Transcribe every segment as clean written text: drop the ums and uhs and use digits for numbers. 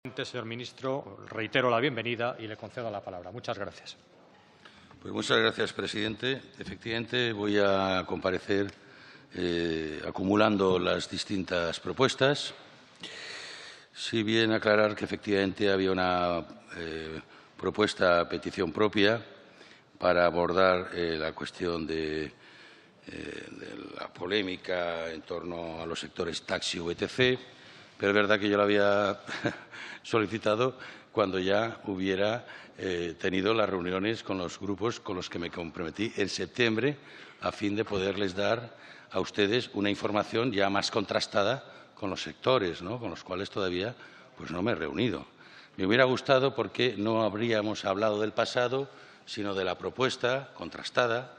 Señor ministro, reitero la bienvenida y le concedo la palabra. Muchas gracias. Pues muchas gracias, presidente. Efectivamente, voy a comparecer acumulando las distintas propuestas. Si bien aclarar que efectivamente había una propuesta, petición propia, para abordar la cuestión de la polémica en torno a los sectores taxi y VTC, pero es verdad que yo la había solicitado cuando ya hubiera tenido las reuniones con los grupos con los que me comprometí en septiembre, a fin de poderles dar a ustedes una información ya más contrastada con los sectores, ¿no?, con los cuales todavía pues, no me he reunido. Me hubiera gustado porque no habríamos hablado del pasado, sino de la propuesta contrastada,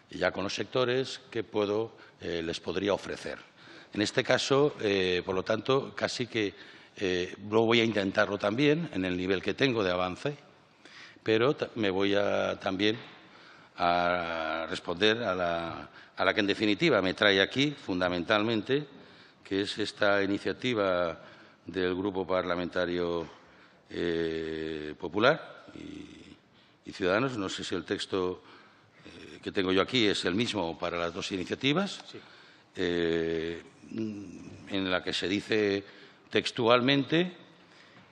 ya con los sectores, que les podría ofrecer. En este caso, por lo tanto, casi que lo voy a intentarlo también en el nivel que tengo de avance, pero me voy también a responder a la que en definitiva me trae aquí, fundamentalmente, que es esta iniciativa del Grupo Parlamentario Popular y Ciudadanos. No sé si el texto que tengo yo aquí es el mismo para las dos iniciativas. Sí. En la que se dice textualmente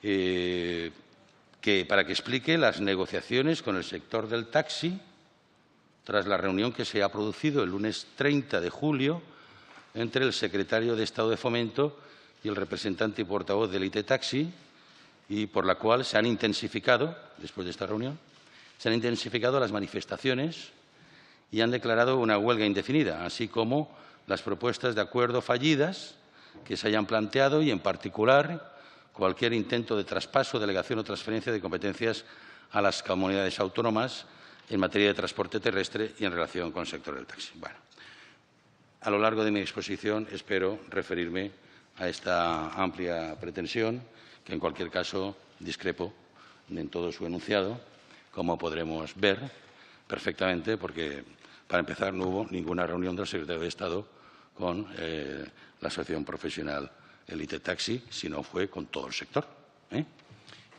que para que explique las negociaciones con el sector del taxi tras la reunión que se ha producido el lunes 30 de julio entre el secretario de Estado de Fomento y el representante y portavoz del IT Taxi, y por la cual se han intensificado, después de esta reunión, se han intensificado las manifestaciones y han declarado una huelga indefinida, así como las propuestas de acuerdo fallidas que se hayan planteado y, en particular, cualquier intento de traspaso, delegación o transferencia de competencias a las comunidades autónomas en materia de transporte terrestre y en relación con el sector del taxi. Bueno, a lo largo de mi exposición espero referirme a esta amplia pretensión, que en cualquier caso discrepo en todo su enunciado, como podremos ver perfectamente, porque para empezar no hubo ninguna reunión del secretario de Estado con la asociación profesional Elite Taxi, sino fue con todo el sector.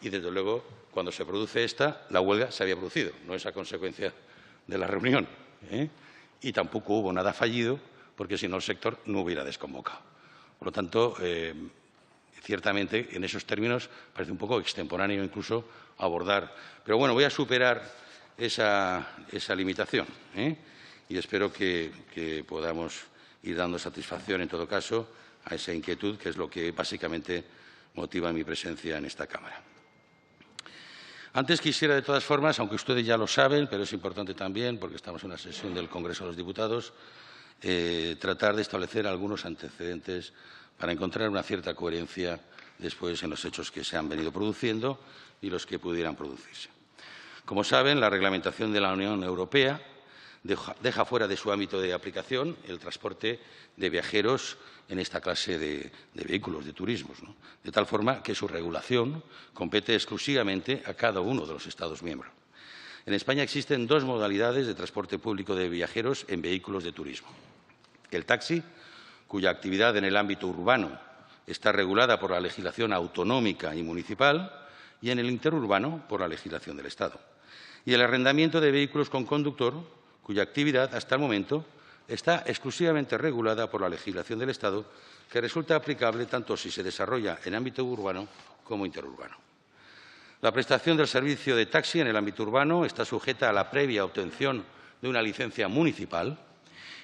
Y, desde luego, cuando se produce esta, la huelga se había producido, no es a consecuencia de la reunión. Y tampoco hubo nada fallido, porque si no el sector no hubiera desconvocado. Por lo tanto, ciertamente, en esos términos, parece un poco extemporáneo incluso abordar. Pero bueno, voy a superar esa limitación y espero que podamos ir dando satisfacción, en todo caso, a esa inquietud, que es lo que básicamente motiva mi presencia en esta Cámara. Antes quisiera, de todas formas, aunque ustedes ya lo saben, pero es importante también, porque estamos en una sesión del Congreso de los Diputados, tratar de establecer algunos antecedentes para encontrar una cierta coherencia después en los hechos que se han venido produciendo y los que pudieran producirse. Como saben, la reglamentación de la Unión Europea deja fuera de su ámbito de aplicación el transporte de viajeros en esta clase de vehículos, de turismos, ¿no?, de tal forma que su regulación compete exclusivamente a cada uno de los Estados miembros. En España existen dos modalidades de transporte público de viajeros en vehículos de turismo. El taxi, cuya actividad en el ámbito urbano está regulada por la legislación autonómica y municipal, y en el interurbano por la legislación del Estado. Y el arrendamiento de vehículos con conductor, cuya actividad, hasta el momento, está exclusivamente regulada por la legislación del Estado, que resulta aplicable tanto si se desarrolla en ámbito urbano como interurbano. La prestación del servicio de taxi en el ámbito urbano está sujeta a la previa obtención de una licencia municipal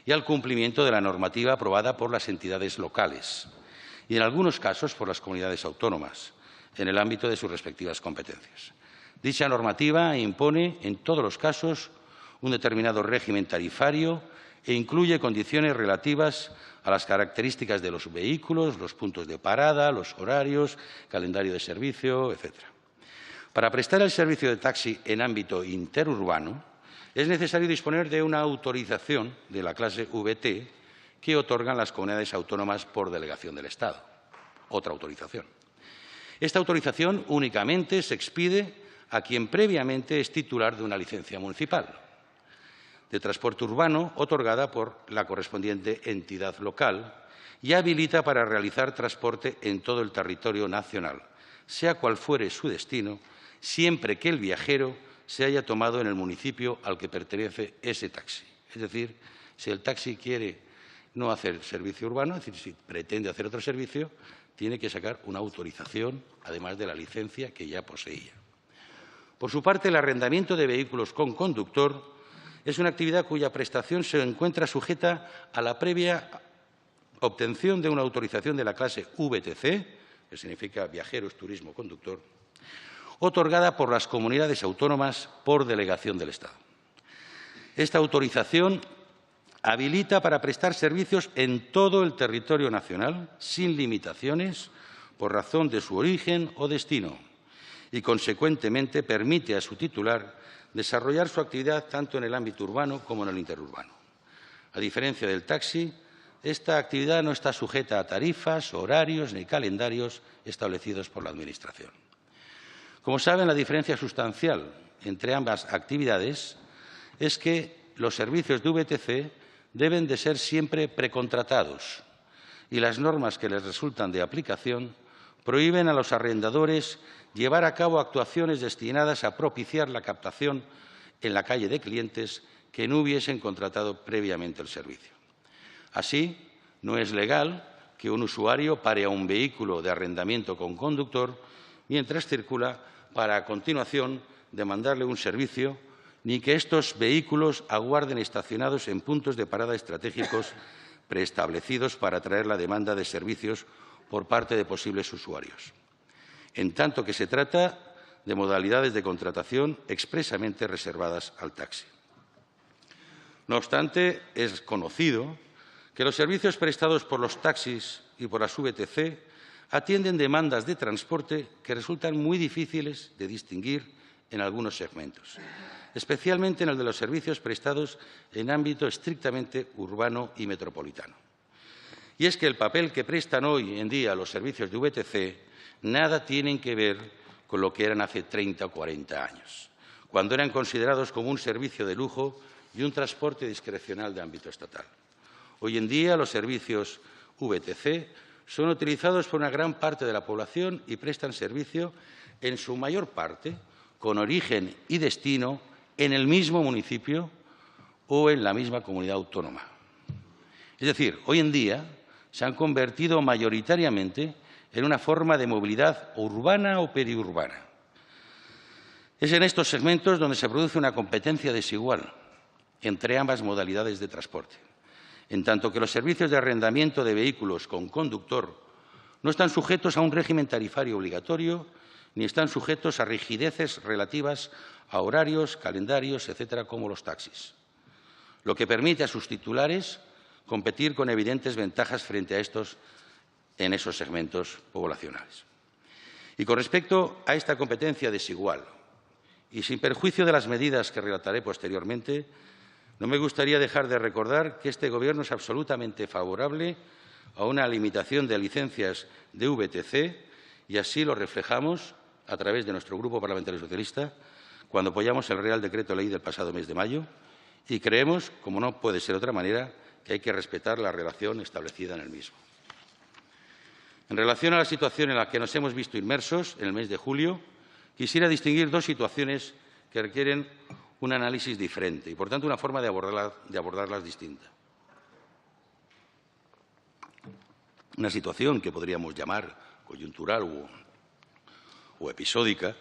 y al cumplimiento de la normativa aprobada por las entidades locales y, en algunos casos, por las comunidades autónomas, en el ámbito de sus respectivas competencias. Dicha normativa impone, en todos los casos, un determinado régimen tarifario e incluye condiciones relativas a las características de los vehículos, los puntos de parada, los horarios, calendario de servicio, etc. Para prestar el servicio de taxi en ámbito interurbano, es necesario disponer de una autorización de la clase VT que otorgan las comunidades autónomas por delegación del Estado. Otra autorización. Esta autorización únicamente se expide a quien previamente es titular de una licencia municipal de transporte urbano otorgada por la correspondiente entidad local y habilita para realizar transporte en todo el territorio nacional, sea cual fuere su destino, siempre que el viajero se haya tomado en el municipio al que pertenece ese taxi. Es decir, si el taxi quiere no hacer servicio urbano, es decir, si pretende hacer otro servicio, tiene que sacar una autorización, además de la licencia que ya poseía. Por su parte, el arrendamiento de vehículos con conductor es una actividad cuya prestación se encuentra sujeta a la previa obtención de una autorización de la clase VTC, que significa viajeros, turismo, conductor, otorgada por las comunidades autónomas por delegación del Estado. Esta autorización habilita para prestar servicios en todo el territorio nacional, sin limitaciones, por razón de su origen o destino, y, consecuentemente, permite a su titular desarrollar su actividad tanto en el ámbito urbano como en el interurbano. A diferencia del taxi, esta actividad no está sujeta a tarifas, horarios ni calendarios establecidos por la Administración. Como saben, la diferencia sustancial entre ambas actividades es que los servicios de VTC deben de ser siempre precontratados y las normas que les resultan de aplicación prohíben a los arrendadores llevar a cabo actuaciones destinadas a propiciar la captación en la calle de clientes que no hubiesen contratado previamente el servicio. Así, no es legal que un usuario pare a un vehículo de arrendamiento con conductor mientras circula para, a continuación, demandarle un servicio, ni que estos vehículos aguarden estacionados en puntos de parada estratégicos preestablecidos para atraer la demanda de servicios por parte de posibles usuarios, en tanto que se trata de modalidades de contratación expresamente reservadas al taxi. No obstante, es conocido que los servicios prestados por los taxis y por las VTC atienden demandas de transporte que resultan muy difíciles de distinguir en algunos segmentos, especialmente en el de los servicios prestados en ámbito estrictamente urbano y metropolitano. Y es que el papel que prestan hoy en día los servicios de VTC nada tienen que ver con lo que eran hace 30 o 40 años, cuando eran considerados como un servicio de lujo y un transporte discrecional de ámbito estatal. Hoy en día los servicios VTC son utilizados por una gran parte de la población y prestan servicio, en su mayor parte, con origen y destino en el mismo municipio o en la misma comunidad autónoma. Es decir, hoy en día se han convertido mayoritariamente en una forma de movilidad urbana o periurbana. Es en estos segmentos donde se produce una competencia desigual entre ambas modalidades de transporte, en tanto que los servicios de arrendamiento de vehículos con conductor no están sujetos a un régimen tarifario obligatorio ni están sujetos a rigideces relativas a horarios, calendarios, etcétera, como los taxis, lo que permite a sus titulares competir con evidentes ventajas frente a estos en esos segmentos poblacionales. Y con respecto a esta competencia desigual, y sin perjuicio de las medidas que relataré posteriormente, no me gustaría dejar de recordar que este Gobierno es absolutamente favorable a una limitación de licencias de VTC y así lo reflejamos a través de nuestro Grupo Parlamentario Socialista cuando apoyamos el Real Decreto Ley del pasado mes de mayo y creemos, como no puede ser de otra manera, que hay que respetar la relación establecida en el mismo. En relación a la situación en la que nos hemos visto inmersos en el mes de julio, quisiera distinguir dos situaciones que requieren un análisis diferente y, por tanto, una forma de abordarlas distinta. Una situación que podríamos llamar coyuntural o episódica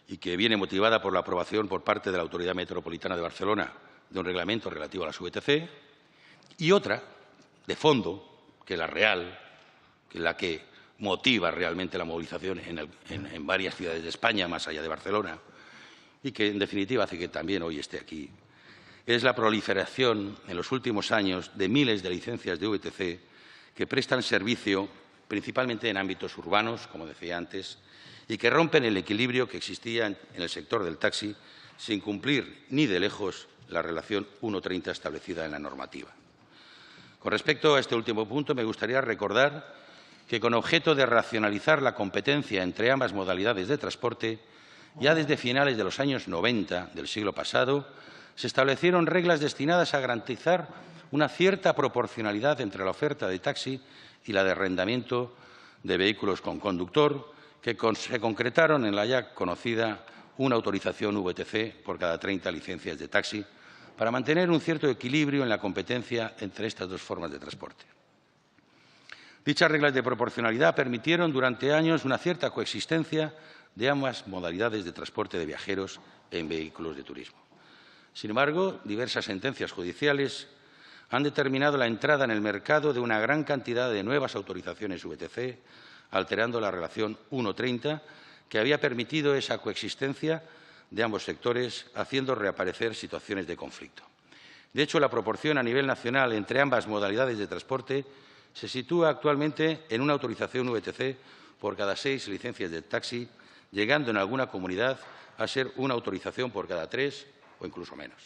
y que viene motivada por la aprobación por parte de la Autoridad Metropolitana de Barcelona de un reglamento relativo a las VTC, y otra, de fondo, que es la real, que es la que motiva realmente la movilización en varias ciudades de España, más allá de Barcelona, y que, en definitiva, hace que también hoy esté aquí, es la proliferación en los últimos años de miles de licencias de VTC que prestan servicio principalmente en ámbitos urbanos, como decía antes, y que rompen el equilibrio que existía en el sector del taxi sin cumplir ni de lejos la relación 1:30 establecida en la normativa. Con respecto a este último punto, me gustaría recordar que, con objeto de racionalizar la competencia entre ambas modalidades de transporte, ya desde finales de los años 90 del siglo pasado, se establecieron reglas destinadas a garantizar una cierta proporcionalidad entre la oferta de taxi y la de arrendamiento de vehículos con conductor que se concretaron en la ya conocida una autorización VTC por cada 30 licencias de taxi para mantener un cierto equilibrio en la competencia entre estas dos formas de transporte. Dichas reglas de proporcionalidad permitieron durante años una cierta coexistencia de ambas modalidades de transporte de viajeros en vehículos de turismo. Sin embargo, diversas sentencias judiciales han determinado la entrada en el mercado de una gran cantidad de nuevas autorizaciones VTC, alterando la relación 1:30, que había permitido esa coexistencia de ambos sectores, haciendo reaparecer situaciones de conflicto. De hecho, la proporción a nivel nacional entre ambas modalidades de transporte se sitúa actualmente en una autorización VTC por cada 6 licencias de taxi, llegando en alguna comunidad a ser una autorización por cada 3 o incluso menos.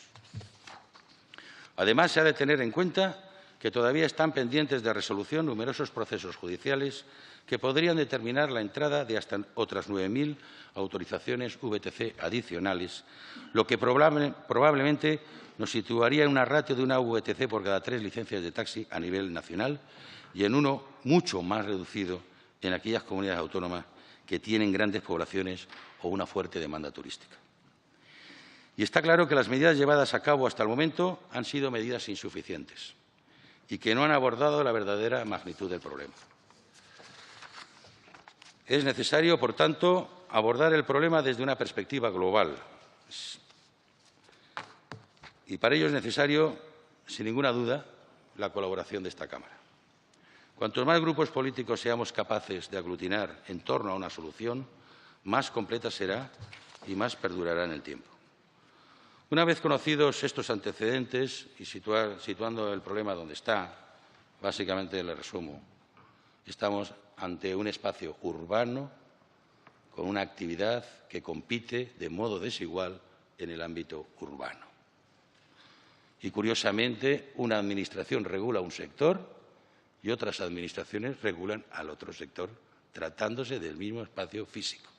Además, se ha de tener en cuenta que todavía están pendientes de resolución numerosos procesos judiciales que podrían determinar la entrada de hasta otras 9.000 autorizaciones VTC adicionales, lo que probablemente nos situaría en una ratio de una VTC por cada 3 licencias de taxi a nivel nacional y en uno mucho más reducido en aquellas comunidades autónomas que tienen grandes poblaciones o una fuerte demanda turística. Y está claro que las medidas llevadas a cabo hasta el momento han sido medidas insuficientes y que no han abordado la verdadera magnitud del problema. Es necesario, por tanto, abordar el problema desde una perspectiva global. Y para ello es necesario, sin ninguna duda, la colaboración de esta Cámara. Cuantos más grupos políticos seamos capaces de aglutinar en torno a una solución, más completa será y más perdurará en el tiempo. Una vez conocidos estos antecedentes y situando el problema donde está, básicamente le resumo, estamos ante un espacio urbano con una actividad que compite de modo desigual en el ámbito urbano. Y, curiosamente, una administración regula un sector y otras administraciones regulan al otro sector, tratándose del mismo espacio físico.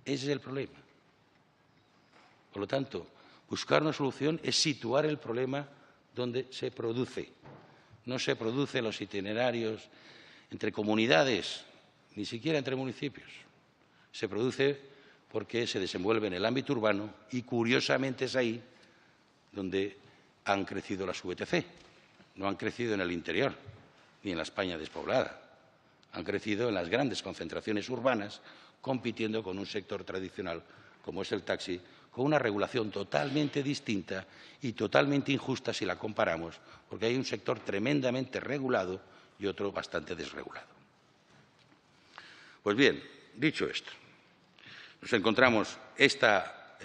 Ese es el problema. Por lo tanto, buscar una solución es situar el problema donde se produce. No se produce en los itinerarios entre comunidades, ni siquiera entre municipios. Se produce porque se desenvuelve en el ámbito urbano y, curiosamente, es ahí donde han crecido las VTC. No han crecido en el interior ni en la España despoblada. Han crecido en las grandes concentraciones urbanas, compitiendo con un sector tradicional como es el taxi, con una regulación totalmente distinta y totalmente injusta si la comparamos, porque hay un sector tremendamente regulado y otro bastante desregulado. Pues bien, dicho esto, nos encontramos esta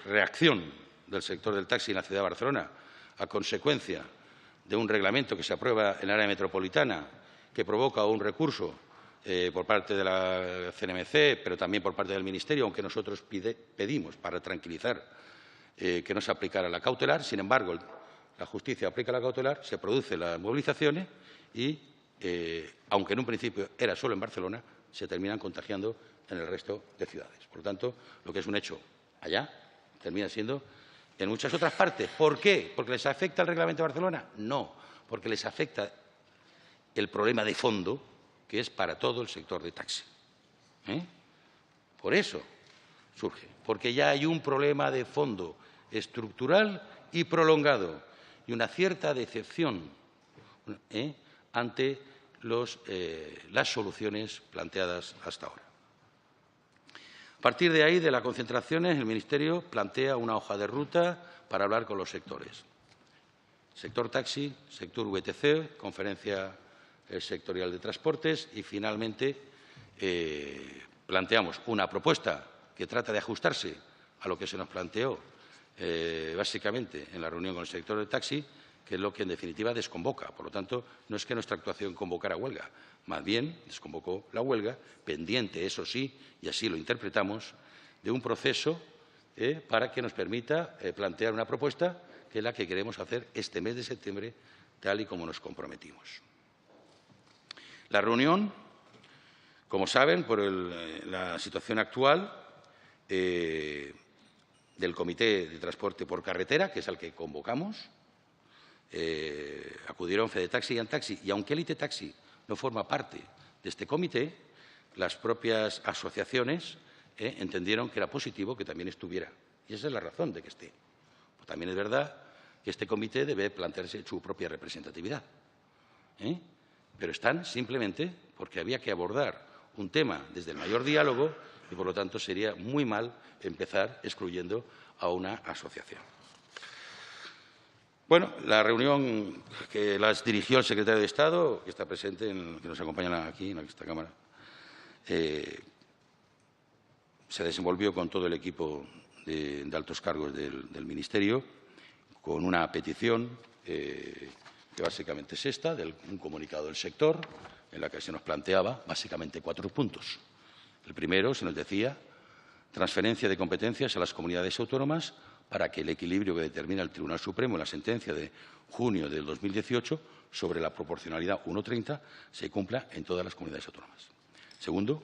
reacción del sector del taxi en la ciudad de Barcelona a consecuencia de un reglamento que se aprueba en el área metropolitana que provoca un recurso por parte de la CNMC, pero también por parte del Ministerio, aunque nosotros pedimos para tranquilizar que no se aplicara la cautelar. Sin embargo, la justicia aplica la cautelar, se producen las movilizaciones y, aunque en un principio era solo en Barcelona, se terminan contagiando en el resto de ciudades. Por lo tanto, lo que es un hecho allá termina siendo en muchas otras partes. ¿Por qué? ¿Porque les afecta el Reglamento de Barcelona? No, porque les afecta el problema de fondo, que es para todo el sector de taxi. Por eso surge, porque ya hay un problema de fondo estructural y prolongado y una cierta decepción ante las soluciones planteadas hasta ahora. A partir de ahí, de las concentraciones, el Ministerio plantea una hoja de ruta para hablar con los sectores. Sector taxi, sector VTC, conferencia sectorial de transportes y, finalmente, planteamos una propuesta que trata de ajustarse a lo que se nos planteó básicamente en la reunión con el sector del taxi, que es lo que en definitiva desconvoca. Por lo tanto, no es que nuestra actuación convocara huelga, más bien desconvocó la huelga, pendiente, eso sí, y así lo interpretamos, de un proceso para que nos permita plantear una propuesta que es la que queremos hacer este mes de septiembre, tal y como nos comprometimos. La reunión, como saben, por la situación actual del Comité de Transporte por Carretera, que es al que convocamos, acudieron Fedetaxi y Antaxi, y aunque Elite Taxi no forma parte de este comité, las propias asociaciones entendieron que era positivo que también estuviera. Y esa es la razón de que esté. Pues también es verdad que este comité debe plantearse su propia representatividad. Pero están simplemente porque había que abordar un tema desde el mayor diálogo y, por lo tanto, sería muy mal empezar excluyendo a una asociación. Bueno, la reunión que las dirigió el secretario de Estado, que está presente, que nos acompaña aquí en esta Cámara, se desenvolvió con todo el equipo de altos cargos del Ministerio, con una petición que básicamente es esta, un comunicado del sector, en la que se nos planteaba básicamente 4 puntos. El primero, se nos decía, transferencia de competencias a las comunidades autónomas para que el equilibrio que determina el Tribunal Supremo en la sentencia de junio del 2018 sobre la proporcionalidad 1,30 se cumpla en todas las comunidades autónomas. Segundo,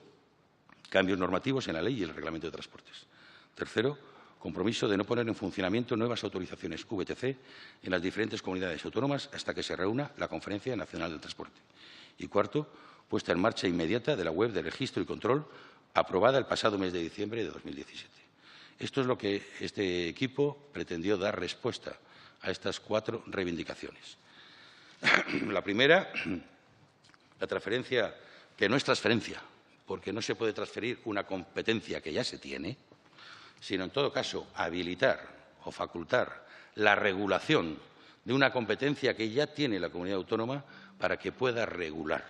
cambios normativos en la ley y el reglamento de transportes. Tercero, compromiso de no poner en funcionamiento nuevas autorizaciones VTC en las diferentes comunidades autónomas hasta que se reúna la Conferencia Nacional del Transporte. Y cuarto, puesta en marcha inmediata de la web de registro y control aprobada el pasado mes de diciembre de 2017. Esto es lo que este equipo pretendió dar respuesta a estas 4 reivindicaciones. La primera, la transferencia, que no es transferencia, porque no se puede transferir una competencia que ya se tiene, sino, en todo caso, habilitar o facultar la regulación de una competencia que ya tiene la comunidad autónoma para que pueda regular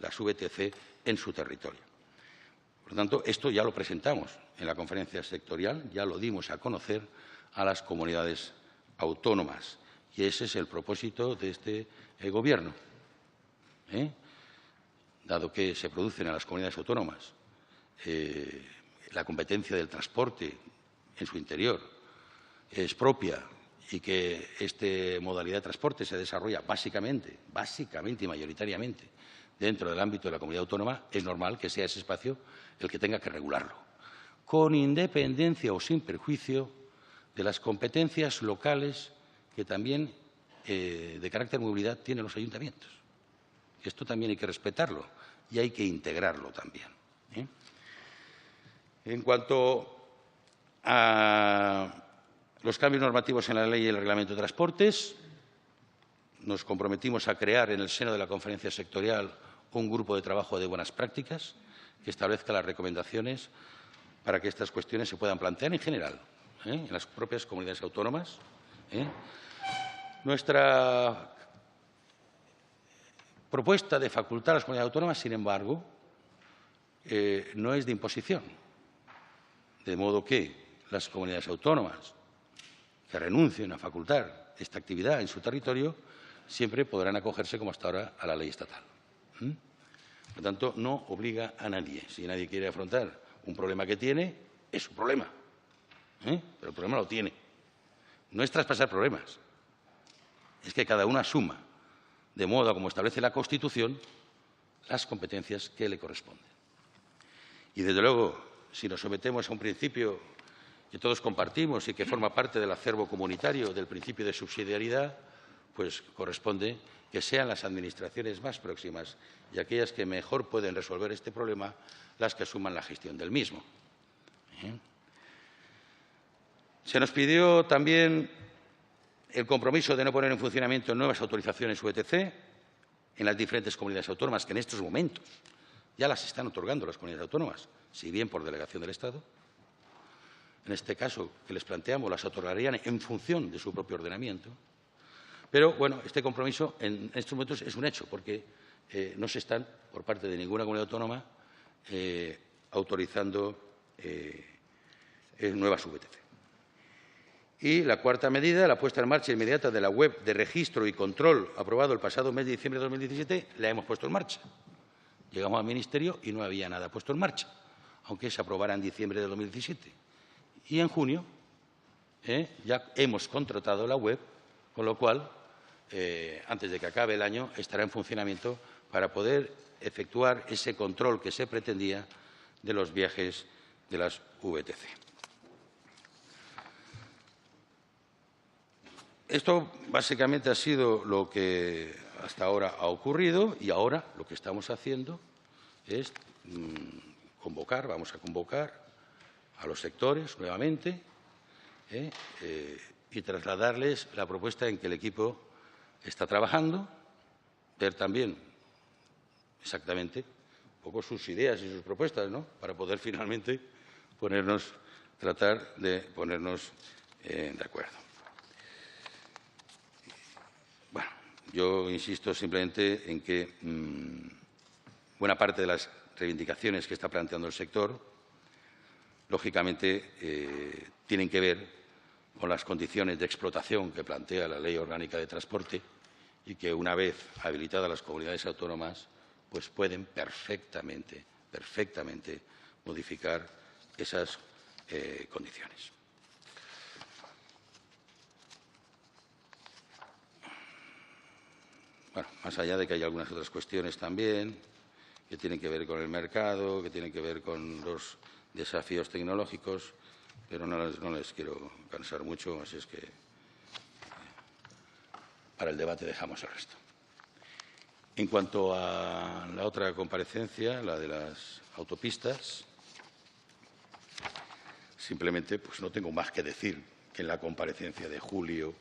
las VTC en su territorio. Por lo tanto, esto ya lo presentamos en la conferencia sectorial, ya lo dimos a conocer a las comunidades autónomas. Y ese es el propósito de este Gobierno. Dado que se producen en las comunidades autónomas la competencia del transporte en su interior es propia y que esta modalidad de transporte se desarrolla básicamente y mayoritariamente dentro del ámbito de la comunidad autónoma, es normal que sea ese espacio el que tenga que regularlo, con independencia o sin perjuicio de las competencias locales que también de carácter de movilidad tienen los ayuntamientos. Esto también hay que respetarlo y hay que integrarlo también. En cuanto a los cambios normativos en la ley y el reglamento de transportes, nos comprometimos a crear en el seno de la conferencia sectorial un grupo de trabajo de buenas prácticas que establezca las recomendaciones para que estas cuestiones se puedan plantear en general, en las propias comunidades autónomas. Nuestra propuesta de facultar a las comunidades autónomas, sin embargo, no es de imposición, de modo que las comunidades autónomas que renuncien a facultar esta actividad en su territorio siempre podrán acogerse, como hasta ahora, a la ley estatal. Por lo tanto, no obliga a nadie. Si nadie quiere afrontar un problema que tiene, es su problema. Pero el problema lo tiene. No es traspasar problemas. Es que cada uno asuma, de modo como establece la Constitución, las competencias que le corresponden. Y, desde luego, si nos sometemos a un principio que todos compartimos y que forma parte del acervo comunitario del principio de subsidiariedad, pues corresponde que sean las administraciones más próximas y aquellas que mejor pueden resolver este problema las que asuman la gestión del mismo. Se nos pidió también el compromiso de no poner en funcionamiento nuevas autorizaciones VTC en las diferentes comunidades autónomas, que en estos momentos ya las están otorgando las comunidades autónomas, si bien por delegación del Estado. En este caso que les planteamos, las otorgarían en función de su propio ordenamiento. Pero, bueno, este compromiso en estos momentos es un hecho, porque no se están, por parte de ninguna comunidad autónoma, autorizando nuevas VTC. Y la cuarta medida, la puesta en marcha inmediata de la web de registro y control aprobado el pasado mes de diciembre de 2017, la hemos puesto en marcha. Llegamos al Ministerio y no había nada puesto en marcha, aunque se aprobara en diciembre de 2017. Y en junio ya hemos contratado la web, con lo cual, antes de que acabe el año, estará en funcionamiento para poder efectuar ese control que se pretendía de los viajes de las VTC. Esto básicamente ha sido lo que hasta ahora ha ocurrido y ahora lo que estamos haciendo es vamos a convocar a los sectores nuevamente y trasladarles la propuesta en que el equipo está trabajando, ver también exactamente un poco sus ideas y sus propuestas, ¿no?, para poder finalmente tratar de ponernos de acuerdo. Bueno, yo insisto simplemente en que buena parte de las reivindicaciones que está planteando el sector, lógicamente, tienen que ver con las condiciones de explotación que plantea la Ley Orgánica de Transporte y que, una vez habilitadas las comunidades autónomas, pues pueden perfectamente modificar esas condiciones. Bueno, más allá de que hay algunas otras cuestiones también que tienen que ver con el mercado, que tienen que ver con los desafíos tecnológicos, pero no les quiero cansar mucho, así es que para el debate dejamos el resto. En cuanto a la otra comparecencia, la de las autopistas, simplemente pues no tengo más que decir que en la comparecencia de julio